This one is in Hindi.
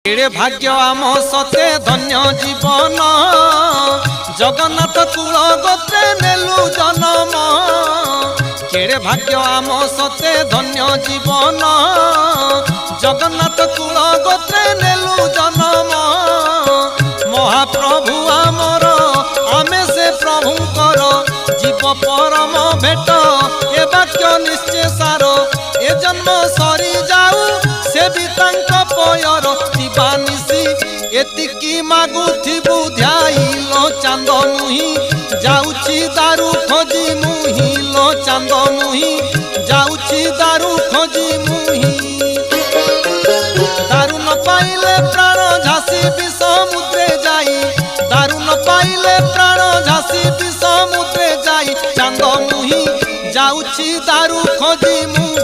केड़े भाग्य आम सते धन्य जीवन जगन्नाथ कुल गोत्रे नेलु जन्म। केड़े भाग्य आम सते धन्य जीवन जगन्नाथ कुल गोत्रे नेलु जन्म। महाप्रभु आमर आमे से प्रभुंकर जीव परम भेट ए वाक्य निश्चय सार। ए जन्म सरी जाऊ से भी तांक पयर दिवानिसी एतिकी मागुथिबु ध्याइलो चांद मुही जाउची दारू खोजी मुही लो चांद मुही जाउची दारू खोजी मुही। दारू न पाइले प्राण झांसी भी समुद्रे जाई दारू न पाइले प्राण झांसी भी समुद्रे जाई चांद मुही जाउची दारू खोजी मुही।